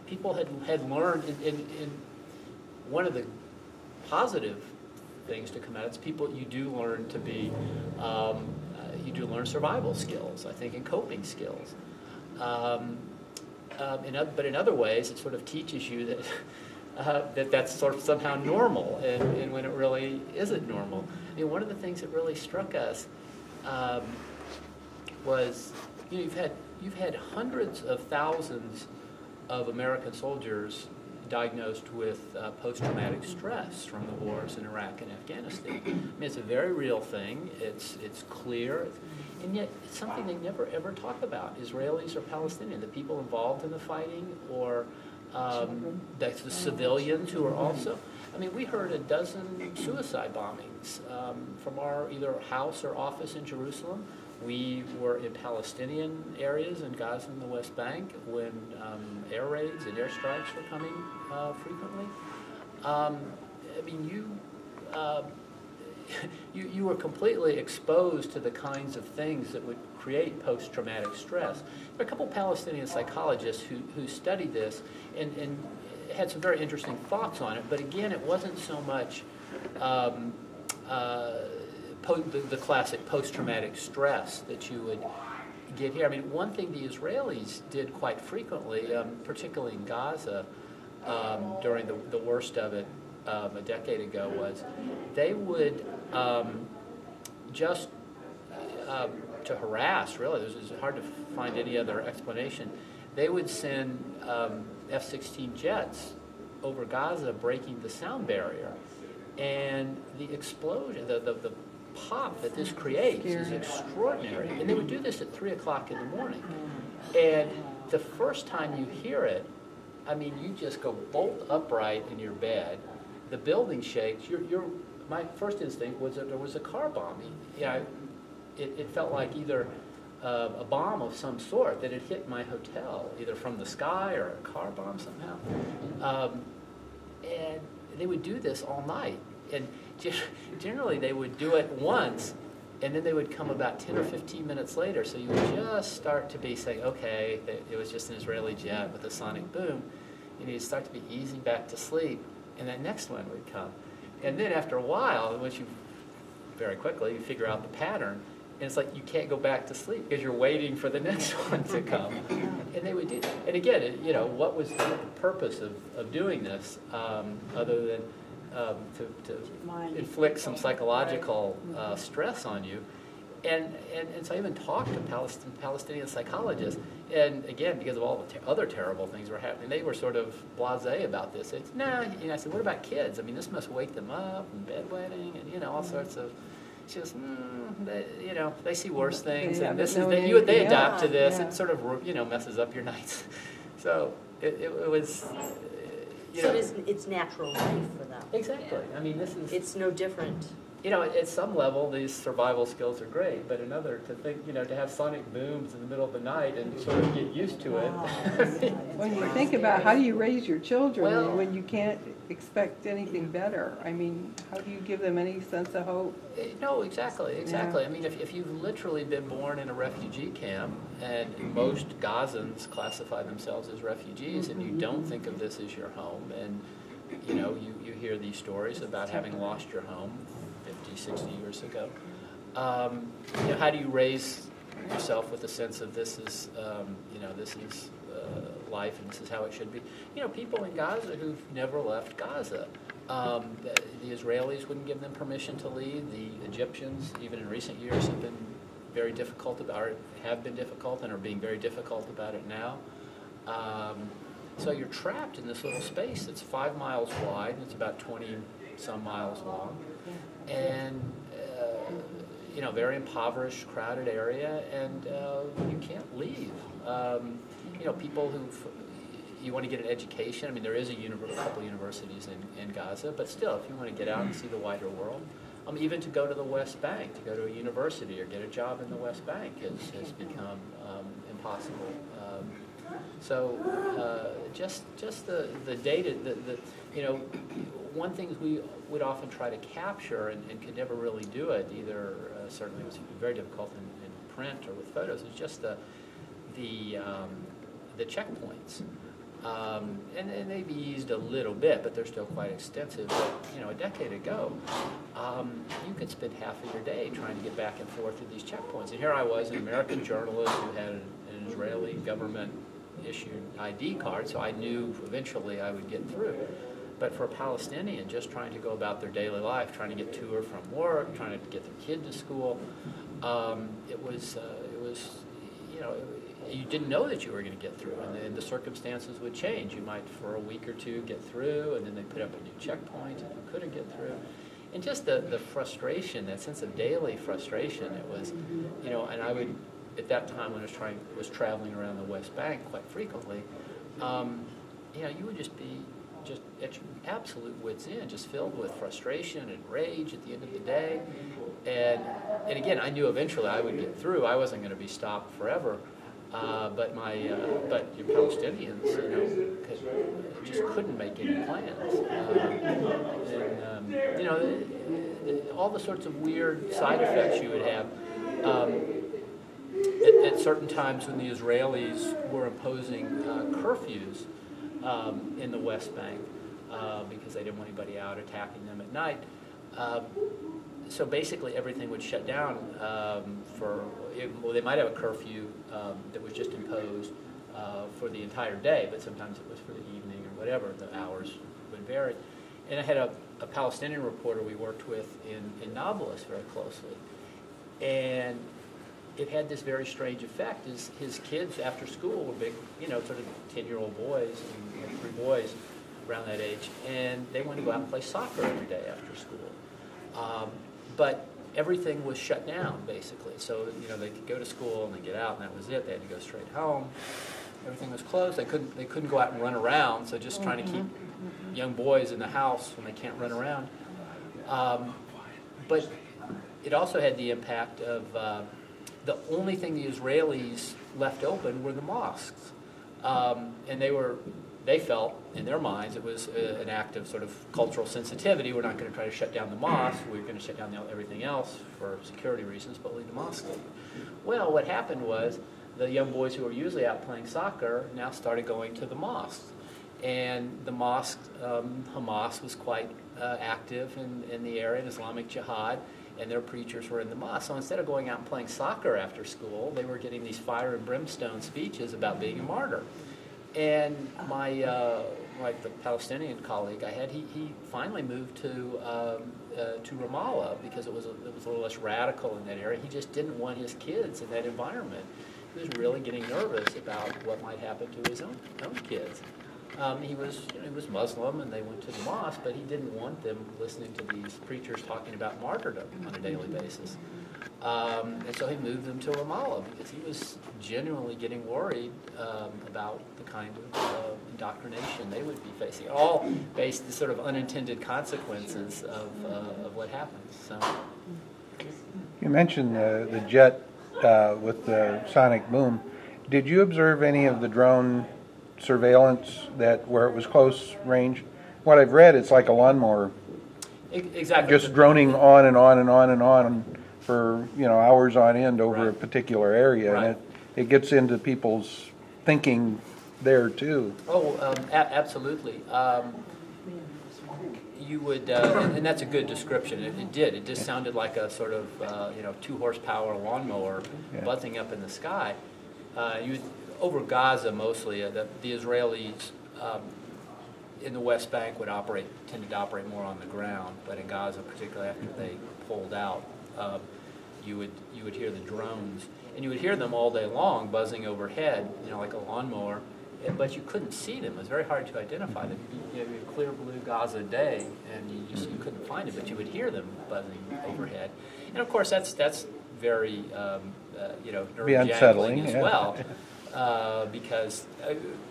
people had learned, in one of the positive things to come out, it's people, you do learn to be, you do learn survival skills, I think, and coping skills. But in other ways, it sort of teaches you that that's sort of somehow normal, and when it really isn't normal. I mean, one of the things that really struck us was, you've had hundreds of thousands of American soldiers diagnosed with post-traumatic stress from the wars in Iraq and Afghanistan. I mean, it's a very real thing. It's clear, and yet it's something they never ever talk about. Israelis or Palestinians, the people involved in the fighting, or the civilians who are also. I mean, we heard a dozen suicide bombings from our either house or office in Jerusalem. We were in Palestinian areas in Gaza and the West Bank when air raids and airstrikes were coming frequently. I mean, you were completely exposed to the kinds of things that would create post-traumatic stress. There are a couple Palestinian psychologists who studied this and had some very interesting thoughts on it, but again, it wasn't so much the classic post-traumatic stress that you would get here. I mean, one thing the Israelis did quite frequently, particularly in Gaza, during the worst of it a decade ago, was they would just to harass, really, it's hard to find any other explanation, they would send F-16 jets over Gaza, breaking the sound barrier. And the explosion, the pop that this creates is extraordinary. And they would do this at 3 o'clock in the morning. And the first time you hear it, I mean, you just go bolt upright in your bed. The building shakes. My first instinct was that there was a car bombing. Yeah, it felt like either a bomb of some sort that had hit my hotel, either from the sky or a car bomb somehow. And they would do this all night. And generally they would do it once, and then they would come about 10 or 15 minutes later. So you would just start to be saying, okay, it was just an Israeli jet with a sonic boom. And you'd start to be easing back to sleep, and that next one would come. And then after a while, once you very quickly you figure out the pattern, and it's like you can't go back to sleep because you're waiting for the next one to come. And they would do that. And again, what was the purpose of doing this other than to inflict some psychological stress on you? And so I even talked to Palestinian psychologists, and again, because of all the other terrible things were happening, they were sort of blasé about this. It's, I said, what about kids? I mean, this must wake them up, and bedwetting, and all sorts of. She goes, they see worse things, and this they adapt to this. It sort of messes up your nights. So it was. So it's natural life for them. Exactly. I mean, it's no different. At some level, these survival skills are great, but another, to think, to have sonic booms in the middle of the night and sort of get used to it. When you think about how do you raise your children when you can't expect anything better? I mean, how do you give them any sense of hope? No, exactly. Yeah. I mean, if you've literally been born in a refugee camp, and most Gazans classify themselves as refugees, and you don't think of this as your home, and you hear these stories about having lost your home 50, 60 years ago. How do you raise yourself with a sense of this is, this is life and this is how it should be? People in Gaza who've never left Gaza. The Israelis wouldn't give them permission to leave. The Egyptians, even in recent years, have been very difficult have been difficult and are being very difficult about it now. So you're trapped in this little space that's 5 miles wide and it's about 20-some miles long. And very impoverished, crowded area, and you can't leave. People you want to get an education. I mean, there is a couple universities in Gaza, but still, if you want to get out and see the wider world, even to go to the West Bank, to go to a university or get a job in the West Bank has become impossible. Just the data, one thing we would often try to capture and could never really do it either. Certainly, it was very difficult in print or with photos. Is just the checkpoints. and they've eased a little bit, but they're still quite extensive. But, a decade ago, you could spend half of your day trying to get back and forth through these checkpoints. And here I was, an American journalist who had an Israeli government-issued ID card, so I knew eventually I would get through. But for a Palestinian, just trying to go about their daily life, trying to get to or from work, trying to get their kid to school, it was you didn't know that you were going to get through, and the circumstances would change. You might, for a week or two, get through, and then they put up a new checkpoint, and you couldn't get through. And just the frustration, that sense of daily frustration, it was, and I would, at that time when I was traveling around the West Bank quite frequently, you would just be just at your absolute wit's end, just filled with frustration and rage at the end of the day. And again, I knew eventually I would get through. I wasn't going to be stopped forever. But your Palestinians, just couldn't make any plans. All the sorts of weird side effects you would have. At certain times when the Israelis were imposing curfews in the West Bank because they didn't want anybody out attacking them at night. So basically everything would shut down they might have a curfew that was just imposed for the entire day, but sometimes it was for the evening or whatever. The hours would vary. And I had a Palestinian reporter we worked with in Nablus very closely. And it had this very strange effect. His kids after school were big, sort of 10-year-old boys, and 3 boys around that age, and they wanted to go out and play soccer every day after school. But everything was shut down, basically. So, they could go to school and they get out, and that was it. They had to go straight home. Everything was closed. They couldn't go out and run around, so just trying to keep young boys in the house when they can't run around. But it also had the impact of the only thing the Israelis left open were the mosques. And they felt, in their minds, it was an act of sort of cultural sensitivity. We're not going to try to shut down the mosque. We're going to shut down everything else for security reasons, but leave the mosque open. Well, what happened was the young boys who were usually out playing soccer now started going to the mosque. And the mosque, Hamas was quite active in the area, in Islamic Jihad, and their preachers were in the mosque. So instead of going out and playing soccer after school, they were getting these fire and brimstone speeches about being a martyr. And the Palestinian colleague I had, he finally moved to Ramallah because it was a little less radical in that area. He just didn't want his kids in that environment. He was really getting nervous about what might happen to his own kids. He was Muslim, and they went to the mosque, but he didn't want them listening to these preachers talking about martyrdom on a daily basis. And so he moved them to Ramallah because he was genuinely getting worried about the kind of indoctrination they would be facing, all based on sort of unintended consequences of what happens. So, you mentioned the jet with the sonic boom. Did you observe any of the drone surveillance where it was close range? What I've read, it's like a lawnmower. Exactly. Just droning on and on and on and on for hours on end over a particular area, right. And it gets into people's thinking there too. Oh, absolutely. You would, and that's a good description. It did. It just sounded like a sort of 2-horsepower lawnmower buzzing up in the sky. Over Gaza mostly, the Israelis in the West Bank tended to operate more on the ground, but in Gaza, particularly after they pulled out, you would hear the drones, and you would hear them all day long buzzing overhead, like a lawnmower, but you couldn't see them. It was very hard to identify them. You had a clear blue Gaza day, and you couldn't find them, but you would hear them buzzing overhead. And of course, that's very nerve-jangling as well. Because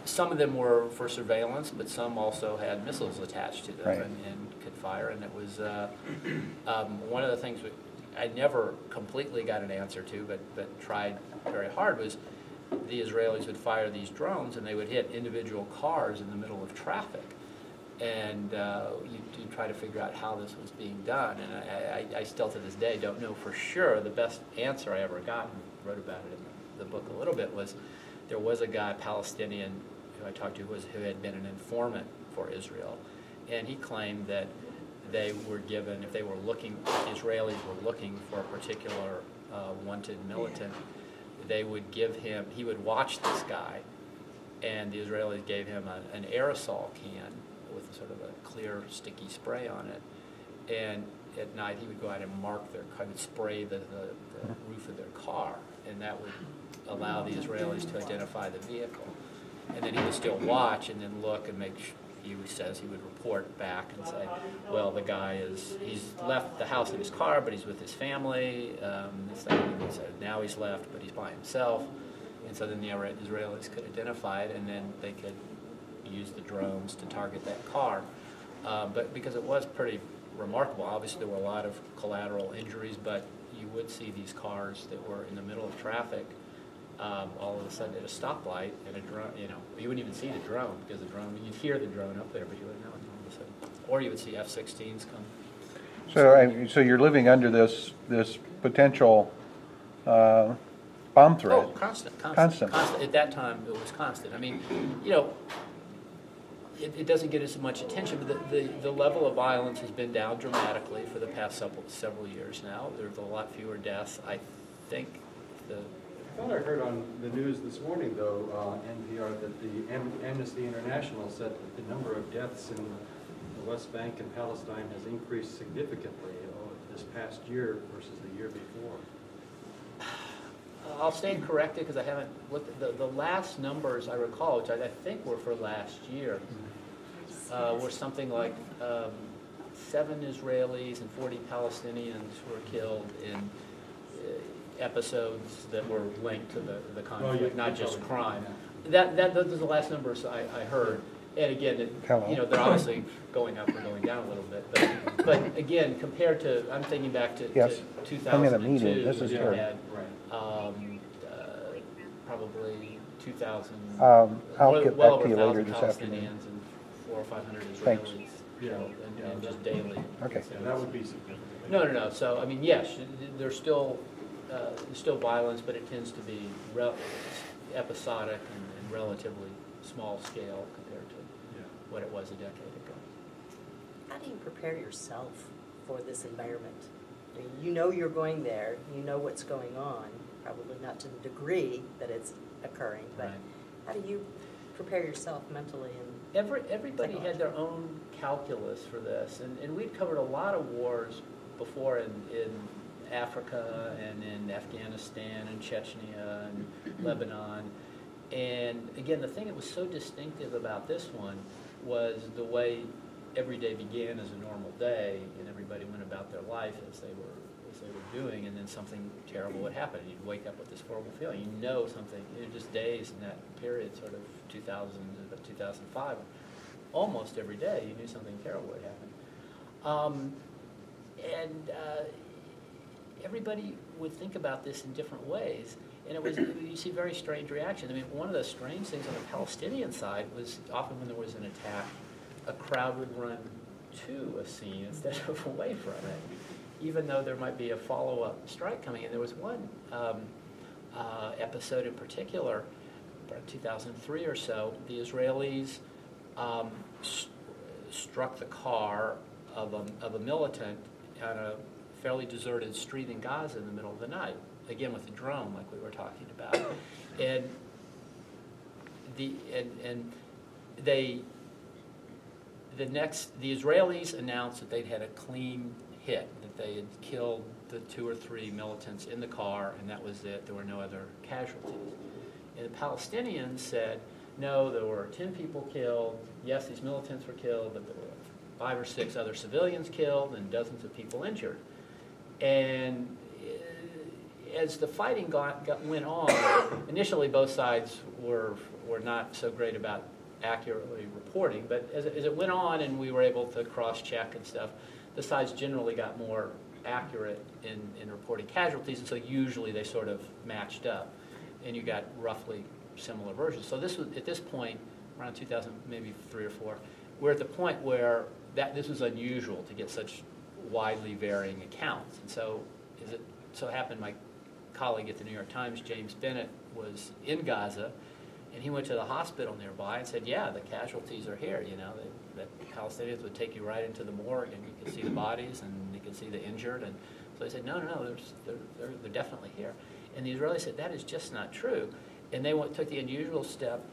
some of them were for surveillance, but some also had missiles attached to them, right. and could fire. And it was one of the things I never completely got an answer to, but tried very hard, was the Israelis would fire these drones and they would hit individual cars in the middle of traffic. And you try to figure out how this was being done. And I still to this day don't know for sure. The best answer I ever got, and wrote about it in the book a little bit, was there was a guy, Palestinian, who I talked to who had been an informant for Israel, and he claimed that they were given, if the Israelis were looking for a particular wanted militant, they would give him, he would watch this guy, and the Israelis gave him an aerosol can with sort of a clear, sticky spray on it, and at night he would go out and mark their car, would spray the roof of their car, and that would allow the Israelis to identify the vehicle. And then he would still watch and then look and make sure, he says he would report back and say, well, the guy he's left the house in his car, but he's with his family. So now he's left, but he's by himself. And so then the Israelis could identify it, and then they could use the drones to target that car. But because it was pretty remarkable, obviously there were a lot of collateral injuries, but you would see these cars that were in the middle of traffic all of a sudden at a stoplight, and a drone, you wouldn't even see the drone, because the drone, you'd hear the drone up there, but you wouldn't know it all of a sudden. Or you would see F-16s come. So you're living under this potential bomb threat. Oh, constant. At that time, it was constant. I mean, it doesn't get as much attention, but the level of violence has been down dramatically for the past several years now. There's a lot fewer deaths. I think I thought I heard on the news this morning, though, NPR, that the Amnesty International said that the number of deaths in the West Bank and Palestine has increased significantly this past year versus the year before. I'll stand corrected because I haven't looked at the last numbers I recall, which I think were for last year, were something like 7 Israelis and 40 Palestinians were killed in episodes that were linked to the conflict, not just crime. Those are the last numbers I heard. And again, they're obviously going up or going down a little bit. But again, compared to, I'm thinking back to 2002, I'm in a meeting. This is when you had probably 2,000, I'll get well back to you over later 1,000 this Palestinians afternoon. and 400 or 500 Israelis Thanks. killed, and just daily. Okay. Yeah, that would be significant. No. So, I mean, yes, there's still violence, but it tends to be episodic and relatively small scale compared to what it was a decade ago. How do you prepare yourself for this environment? I mean, you know you're going there, you know what's going on, probably not to the degree that it's occurring, but Right. how do you prepare yourself mentally? Everybody had their own calculus for this, and we'd covered a lot of wars before in Africa and in Afghanistan and Chechnya and Lebanon. And again, the thing that was so distinctive about this one was the way every day began as a normal day, and everybody went about their life as they were doing, and then something terrible would happen. You'd wake up with this horrible feeling. Something, just days in that period, sort of 2000 to 2005, almost every day you knew something terrible would happen. Everybody would think about this in different ways, and you see very strange reactions. I mean, one of the strange things on the Palestinian side was often when there was an attack, a crowd would run to a scene instead of away from it, even though there might be a follow-up strike coming in. There was one episode in particular, about 2003 or so. The Israelis struck the car of a militant on a fairly deserted street in Gaza in the middle of the night, again with a drone like we were talking about. And the Israelis announced that they'd had a clean hit, that they had killed the 2 or 3 militants in the car, and that was it. There were no other casualties. And the Palestinians said, no, there were 10 people killed. Yes, these militants were killed, but there were 5 or 6 other civilians killed and dozens of people injured. And as the fighting went on, initially both sides were not so great about accurately reporting, but as it went on and we were able to cross-check and stuff, the sides generally got more accurate in reporting casualties, and so usually they sort of matched up, and you got roughly similar versions. So this was, at this point, around 2000, maybe 3 or 4, we're at the point where this was unusual to get such widely varying accounts. And so, as it so happened, my colleague at the New York Times, James Bennett, was in Gaza, And he went to the hospital nearby and said, yeah, the casualties are here, you know, that Palestinians would take you right into the morgue and you could see the bodies and you could see the injured. And so they said, no, they're definitely here. And the Israelis said, that is just not true. And they took the unusual step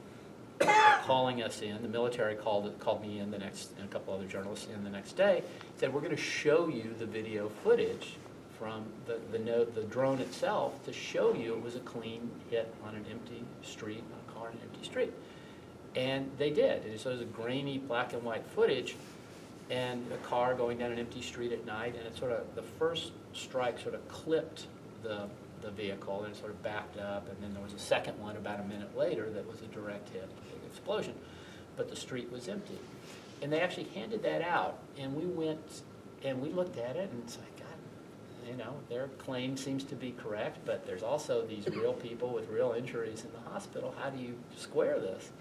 of calling us in. The military called me in and a couple other journalists in the next day, said, we're going to show you the video footage from the drone itself to show you it was a clean hit on an empty street, on a car on an empty street. And they did. And so it was a grainy black and white footage and a car going down an empty street at night, and it sort of, the first strike sort of clipped the vehicle and it sort of backed up, and then there was a second one about a minute later that was a direct hit, a big explosion. But the street was empty. And they actually handed that out, and we went and we looked at it and it's like, you know, their claim seems to be correct, but there's also these real people with real injuries in the hospital. How do you square this?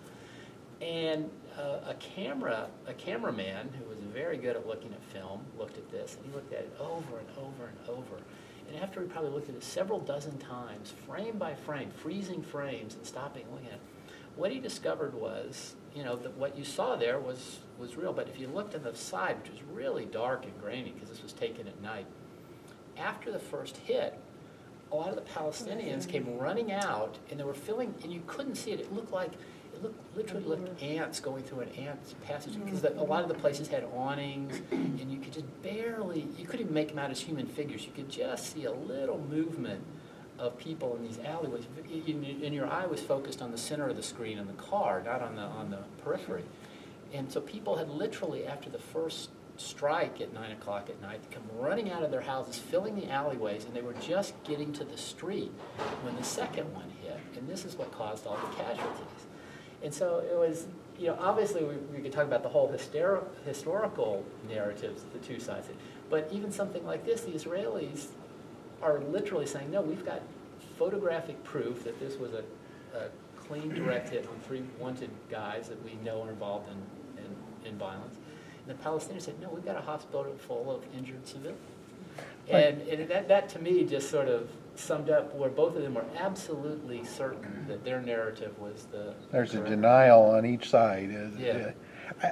And a cameraman who was very good at looking at film looked at this, and he looked at it over and over and over. And after he probably looked at it several dozen times, frame by frame, freezing frames and stopping and looking at it, what he discovered was, you know, that what you saw there was real. But if you looked on the side, which was really dark and grainy because this was taken at night, after the first hit, a lot of the Palestinians came running out, and they were filling, and you couldn't see it. It literally looked ants going through an ant's passage, because a lot of the places had awnings, and you could just barely, you couldn't even make them out as human figures. You could just see a little movement of people in these alleyways, and your eye was focused on the center of the screen in the car, not on the periphery. And so people had literally, after the first strike at 9 o'clock at night, come running out of their houses, filling the alleyways, and they were just getting to the street when the second one hit. And this is what caused all the casualties. And so it was, you know, obviously we could talk about the whole historical narratives that the two sides had. But even something like this, the Israelis are literally saying, no, we've got photographic proof that this was a clean direct hit on 3 wanted guys that we know are involved in violence. And the Palestinians said, no, we've got a hospital full of injured civilians. And that to me just sort of summed up where both of them were absolutely certain that their narrative was the There's correct. a denial on each side. Yeah.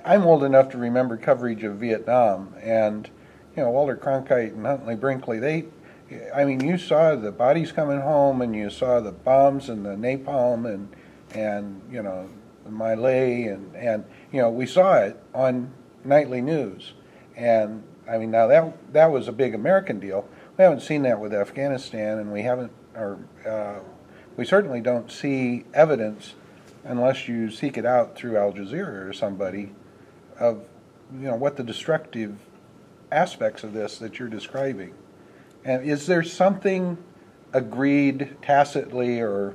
I'm old enough to remember coverage of Vietnam, and you know, Walter Cronkite and Huntley Brinkley, you saw the bodies coming home, and you saw the bombs and the napalm and you know, the Myre, and you know, we saw it on nightly news. And I mean, now that was a big American deal. We haven't seen that with Afghanistan, and we certainly don't see evidence, unless you seek it out through Al Jazeera or somebody, of, you know, what the destructive aspects of this that you're describing. And is there something agreed tacitly or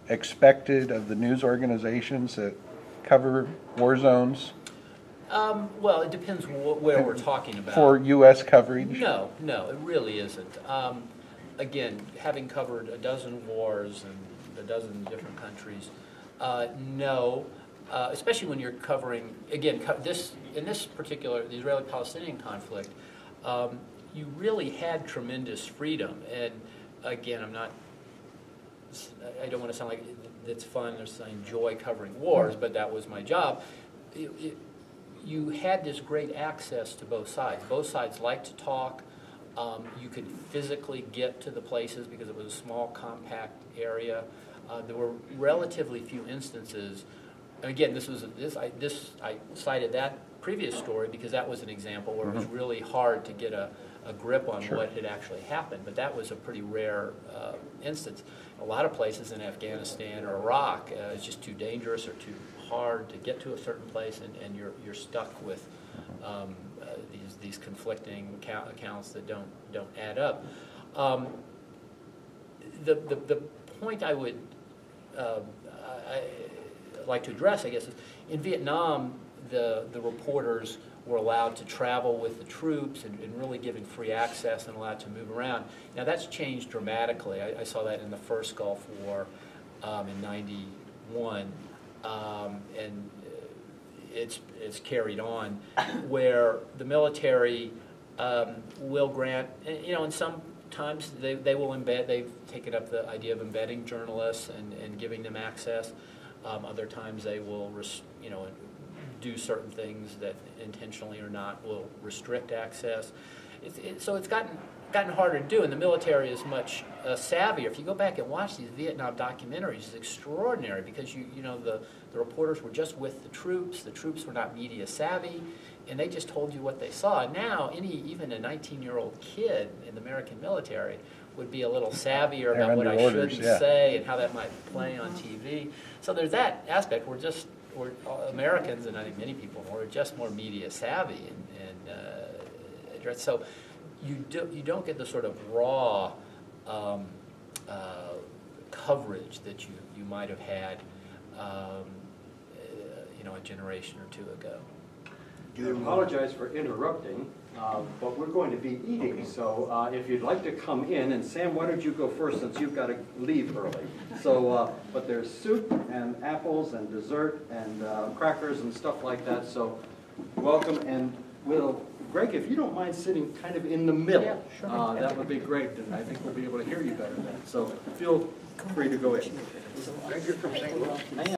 expected of the news organizations that cover war zones? Well, it depends where we're talking about. For U.S. coverage? No, it really isn't. Again, having covered a dozen wars and a dozen different countries, no. Especially when you're covering, again, in this particular, the Israeli-Palestinian conflict, you really had tremendous freedom. And again, I don't want to sound like it's fun or I enjoy covering wars, but that was my job. You had this great access to both sides. Both sides liked to talk. You could physically get to the places because it was a small, compact area. There were relatively few instances. And again, I cited that previous story because that was an example where it was really hard to get a grip on what had actually happened. But that was a pretty rare instance. A lot of places in Afghanistan or Iraq, it's just too dangerous or too hard to get to a certain place, and you're stuck with these conflicting accounts that don't add up. The point I would like to address, I guess, is in Vietnam, the reporters were allowed to travel with the troops and really given free access and allowed to move around. Now that's changed dramatically. I saw that in the first Gulf War in '91, and it's carried on, where the military will grant, you know, and sometimes they will embed. They've taken up the idea of embedding journalists and giving them access. Other times they will, do certain things that intentionally or not will restrict access. So it's gotten harder to do, and the military is much savvier. If you go back and watch these Vietnam documentaries, it's extraordinary because the reporters were just with the troops were not media savvy, and they just told you what they saw. And now even a 19-year-old kid in the American military would be a little savvier about what I shouldn't say and how that might play on TV. So there's that aspect. We're Americans, and I think many people are just more media savvy, and so you don't get the sort of raw coverage that you might have had, a generation or two ago. I apologize for interrupting, but we're going to be eating, so if you'd like to come in, and Sam, why don't you go first since you've got to leave early. So, but there's soup and apples and dessert and crackers and stuff like that, so welcome, and Greg, if you don't mind sitting kind of in the middle, yeah, sure. That would be great, and I think we'll be able to hear you better then. So feel free to go in. Greg, you're from St. Louis? I am.